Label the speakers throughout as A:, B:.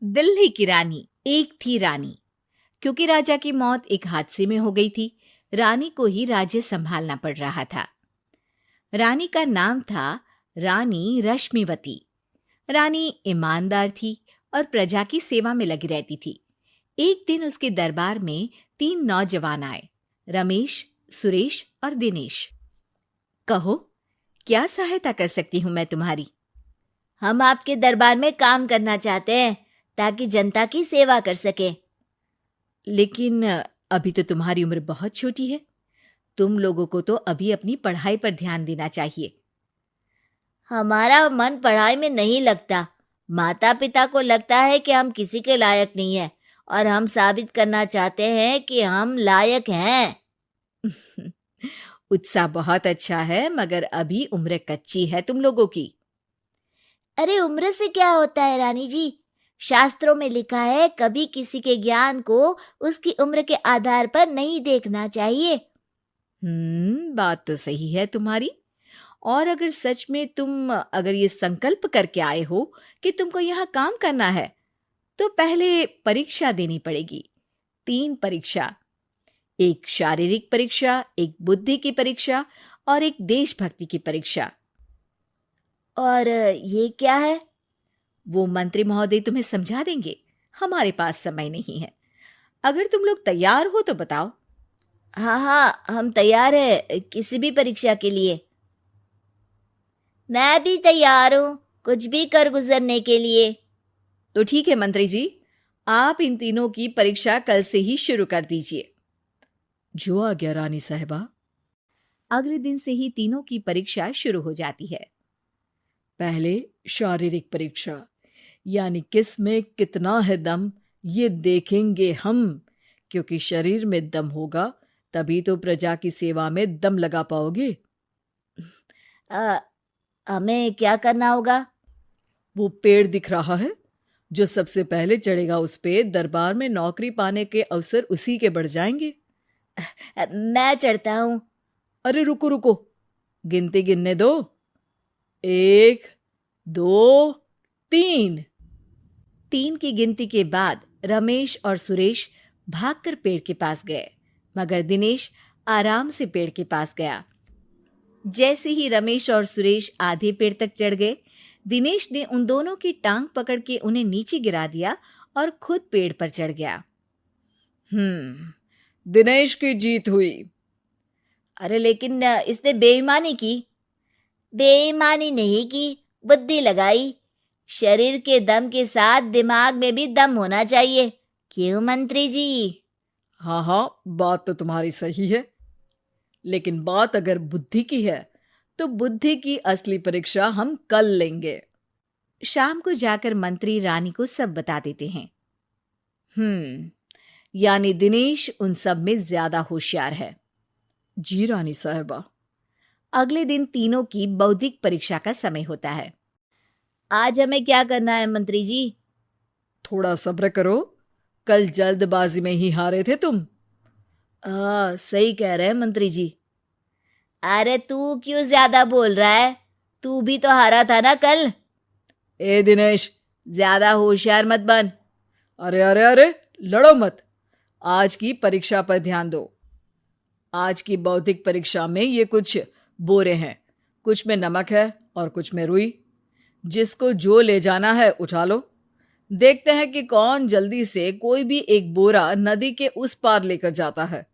A: दिल्ली की रानी। एक थी रानी। क्योंकि राजा की मौत एक हादसे में हो गई थी, रानी को ही राज्य संभालना पड़ रहा था। रानी का नाम था रानी रश्मिवती। रानी ईमानदार थी और प्रजा की सेवा में लगी रहती थी। एक दिन उसके दरबार में 3 नौजवान आए, रमेश, सुरेश और दिनेश। कहो, क्या सहायता कर सकती हूँ मैं तुम्हारी?
B: हम आपके दरबार में काम करना चाहते हैं ताकि जनता की सेवा कर सके।
A: लेकिन अभी तो तुम्हारी उम्र बहुत छोटी है। तुम लोगों को तो अभी अपनी पढ़ाई पर ध्यान देना चाहिए।
B: हमारा मन पढ़ाई में नहीं लगता। माता पिता को लगता है कि हम किसी के लायक नहीं हैं और हम साबित करना चाहते हैं कि हम लायक हैं।
A: उत्साह बहुत अच्छा है, मगर अभी उम्र कच्ची है तुम लोगों की।
B: अरे उम्र से क्या होता है रानी जी? शास्त्रों में लिखा है कभी किसी के ज्ञान को उसकी उम्र के आधार पर नहीं देखना चाहिए।
A: बात तो सही है तुम्हारी। और अगर सच में तुम अगर ये संकल्प करके आए हो कि तुमको यहाँ काम करना है, तो पहले परीक्षा देनी पड़ेगी। 3 परीक्षा, एक शारीरिक परीक्षा, एक बुद्धि की परीक्षा और एक देशभक्ति की परीक्षा।
B: और ये क्या है?
A: वो मंत्री महोदय तुम्हें समझा देंगे। हमारे पास समय नहीं है। अगर तुम लोग तैयार हो तो बताओ।
B: हाँ हाँ, हम तैयार है किसी भी परीक्षा के लिए। मैं भी तैयार हूँ कुछ भी कर गुजरने के लिए।
A: तो ठीक है मंत्री जी, आप इन तीनों की परीक्षा कल से ही शुरू कर दीजिए। जो आ गया रानी साहिबा। अगले दिन से ही तीनों की परीक्षा शुरू हो जाती है। पहले शारीरिक परीक्षा, यानी किस में कितना है दम, ये देखेंगे हम। क्योंकि शरीर में दम होगा तभी तो प्रजा की सेवा में दम लगा पाओगे।
B: हमें क्या करना होगा?
A: वो पेड़ दिख रहा है, जो सबसे पहले चढ़ेगा उस पे दरबार में नौकरी पाने के अवसर उसी के बढ़ जाएंगे।
B: मैं चढ़ता हूँ।
A: अरे रुको रुको, गिनती गिनने दो। 1, 2, 3। 3 की गिनती के बाद रमेश और सुरेश भागकर पेड़ के पास गए, मगर दिनेश आराम से पेड़ के पास गया। जैसे ही रमेश और सुरेश आधे पेड़ तक चढ़ गए, दिनेश ने उन दोनों की टांग पकड़ के उन्हें नीचे गिरा दिया और खुद पेड़ पर चढ़ गया। दिनेश की जीत हुई।
B: अरे लेकिन इसने बेईमानी की। बेईमानी नहीं की, बुद्धि लगाई। शरीर के दम के साथ दिमाग में भी दम होना चाहिए। क्यों मंत्री जी?
A: हाँ हाँ, बात तो तुम्हारी सही है, लेकिन बात अगर बुद्धि की है तो बुद्धि की असली परीक्षा हम कल लेंगे। शाम को जाकर मंत्री रानी को सब बता देते हैं। यानी दिनेश उन सब में ज्यादा होशियार है। जी रानी साहिबा। अगले दिन तीनों की बौद्धिक परीक्षा का समय होता है।
B: आज हमें क्या करना है मंत्री जी?
A: थोड़ा सब्र करो, कल जल्दबाजी में ही हारे थे तुम।
B: सही कह रहे हैं मंत्री जी। अरे तू क्यों ज्यादा बोल रहा है? तू भी तो हारा था ना कल।
A: ए दिनेश,
B: ज्यादा होशियार मत बन।
A: अरे अरे अरे, लड़ो मत। आज की परीक्षा पर ध्यान दो। आज की बौद्धिक परीक्षा में ये कुछ बोरे हैं, कुछ में नमक है और कुछ में रुई। जिसको जो ले जाना है उठा लो। देखते हैं कि कौन जल्दी से कोई भी एक बोरा नदी के उस पार लेकर जाता है।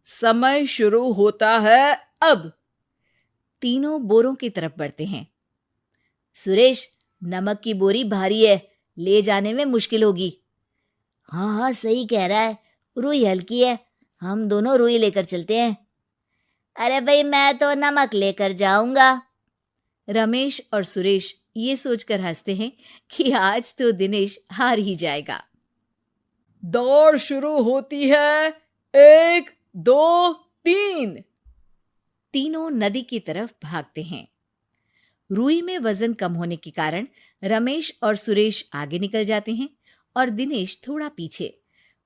A: समय शुरू होता है अब। तीनों बोरों की तरफ बढ़ते हैं।
B: सुरेश, नमक की बोरी भारी है, ले जाने में मुश्किल होगी। हाँ हाँ, सही कह रहा है, रुई हल्की है, हम दोनों रुई लेकर चलते हैं। अरे भाई, मैं तो नमक लेकर जाऊंगा।
A: रमेश और सुरेश ये सोचकर हंसते हैं कि आज तो दिनेश हार ही जाएगा। दौड़ शुरू होती है। 1, 2, 3। तीनों नदी की तरफ भागते हैं। रुई में वजन कम होने के कारण रमेश और सुरेश आगे निकल जाते हैं और दिनेश थोड़ा पीछे।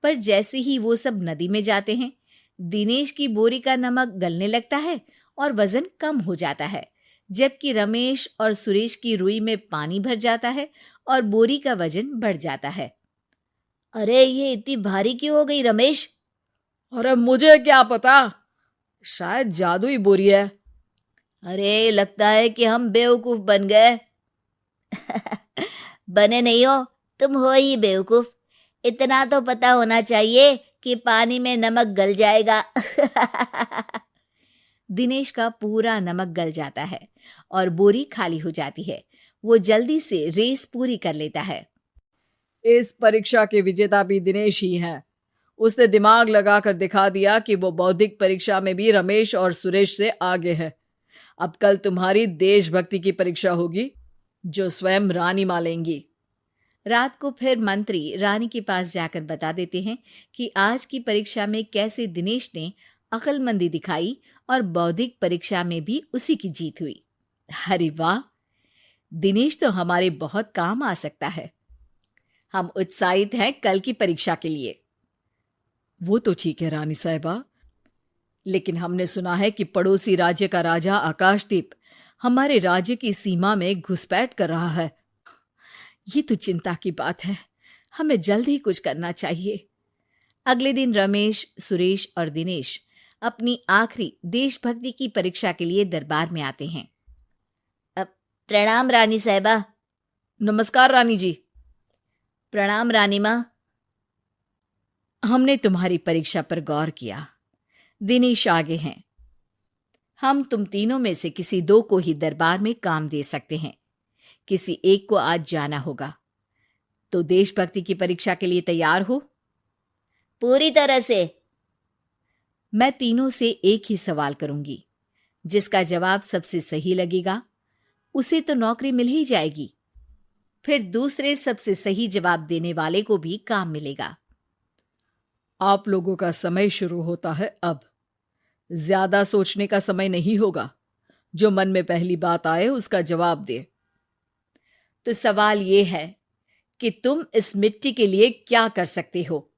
A: पर जैसे ही वो सब नदी में जाते हैं, दिनेश की बोरी का नमक गलने लगता है और वजन कम हो जाता है, जबकि रमेश और सुरेश की रुई में पानी भर जाता है और बोरी का वजन बढ़ जाता है।
B: अरे ये इतनी भारी क्यों हो गई रमेश?
C: अरे मुझे क्या पता, शायद जादुई बोरी है।
B: अरे लगता है कि हम बेवकूफ बन गए। बने नहीं हो, तुम हो ही बेवकूफ। इतना तो पता होना चाहिए कि पानी में नमक गल जाएगा।
A: दिनेश का पूरा नमक गल जाता है और बोरी खाली हो जाती है। वो जल्दी से रेस पूरी कर लेता है।
C: इस परीक्षा के विजेता भी दिनेश ही हैं। उसने दिमाग लगाकर दिखा दिया कि वो बौद्धिक परीक्षा में भी रमेश और सुरेश से आगे है। अब कल तुम्हारी देशभक्ति की परीक्षा होगी, जो स्वयं रानी मां लेंगी।
A: रात को फिर मंत्री रानी के पास जाकर बता देते हैं कि आज की परीक्षा में कैसे दिनेश ने अक्लमंदी दिखाई और बौद्धिक परीक्षा में भी उसी की जीत हुई। अरे वाह, दिनेश तो हमारे बहुत काम आ सकता है। हम उत्साहित हैं कल की परीक्षा के लिए।
C: वो तो ठीक है रानी साहिबा, लेकिन हमने सुना है कि पड़ोसी राज्य का राजा आकाशदीप हमारे राज्य की सीमा में घुसपैठ कर रहा है।
A: ये तो चिंता की बात है। हमें जल्द ही कुछ करना चाहिए। अगले दिन रमेश, सुरेश और दिनेश अपनी आखिरी देशभक्ति की परीक्षा के लिए दरबार में आते हैं।
B: प्रणाम रानी साहिबा।
C: नमस्कार रानी जी।
B: प्रणाम रानी माँ।
A: हमने तुम्हारी परीक्षा पर गौर किया। दिनेश आगे हैं। हम तुम तीनों में से किसी दो को ही दरबार में काम दे सकते हैं। किसी एक को आज जाना होगा। तो देशभक्ति की परीक्षा के लिए तैयार हो?
B: पूरी तरह से।
A: मैं तीनों से एक ही सवाल करूंगी। जिसका जवाब सबसे सही लगेगा उसे तो नौकरी मिल ही जाएगी। फिर दूसरे सबसे सही जवाब देने वाले को भी काम मिलेगा।
C: आप लोगों का समय शुरू होता है अब। ज्यादा सोचने का समय नहीं होगा। जो मन में पहली बात आए उसका जवाब दे।
A: तो सवाल यह है कि तुम इस मिट्टी के लिए क्या कर सकते हो?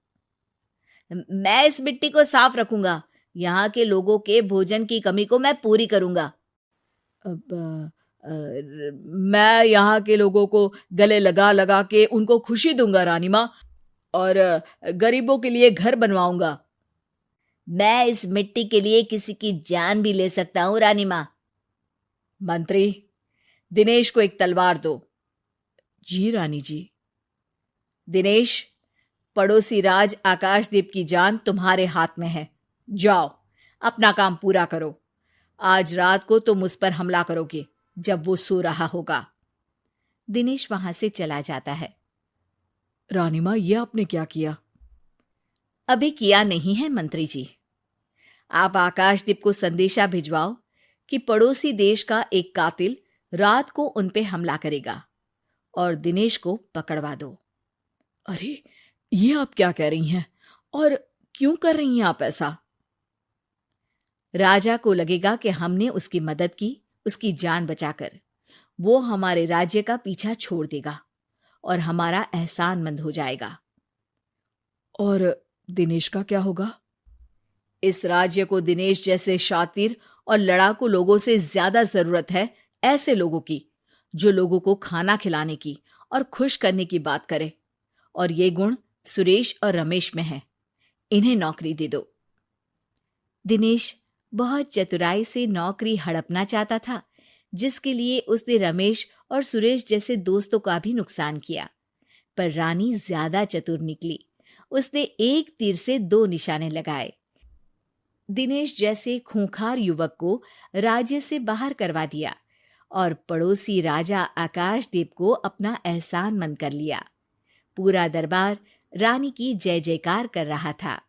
B: मैं इस मिट्टी को साफ रखूंगा। यहाँ के लोगों के भोजन की कमी को मैं पूरी करूंगा।
C: मैं यहाँ के लोगों को गले लगा लगा के उनको खुशी दूंगा रानी माँ, और गरीबों के लिए घर बनवाऊंगा।
B: मैं इस मिट्टी के लिए किसी की जान भी ले सकता हूँ रानी माँ।
A: मंत्री, दिनेश को एक तलवार दो।
C: जी रानी जी।
A: दिनेश, पड़ोसी राज आकाशदीप की जान तुम्हारे हाथ में है। जाओ, अपना काम पूरा करो। आज रात को तुम उस पर हमला करोगे जब वो सो रहा होगा। दिनेश वहां से चला जाता है।
C: रानी माँ, ये आपने क्या किया?
A: अभी किया नहीं है मंत्री जी। आप आकाशदीप को संदेशा भिजवाओ कि पड़ोसी देश का एक कातिल रात को उन पे हमला करेगा और दिनेश को पकड़वा दो।
C: अरे, ये आप क्या कह रही हैं? और क्यों कर रही हैं आप ऐसा?
A: राजा को लगेगा कि हमने उसकी मदद की, उसकी जान बचाकर। वो हमारे राज्य का पीछा छोड़ देगा और हमारा एहसानमंद हो जाएगा।
C: और दिनेश का क्या होगा?
A: इस राज्य को दिनेश जैसे शातिर और लड़ाकू लोगों से ज्यादा जरूरत है, ऐसे लोगों की जो लोगों को खाना खिलाने की और खुश करने की बात करे। और ये गुण सुरेश और रमेश में है। इन्हें नौकरी दे दो। दिनेश बहुत चतुराई से नौकरी हड़पना चाहता था, जिसके लिए उसने रमेश और सुरेश जैसे दोस्तों का भी नुकसान किया। पर रानी ज्यादा चतुर निकली। उसने एक तीर से दो निशाने लगाए। दिनेश जैसे खूंखार युवक को राज्य से बाहर करवा दिया और पड़ोसी राजा आकाशदीप को अपना एहसानमंद कर लिया। पूरा दरबार रानी की जय जयकार कर रहा था।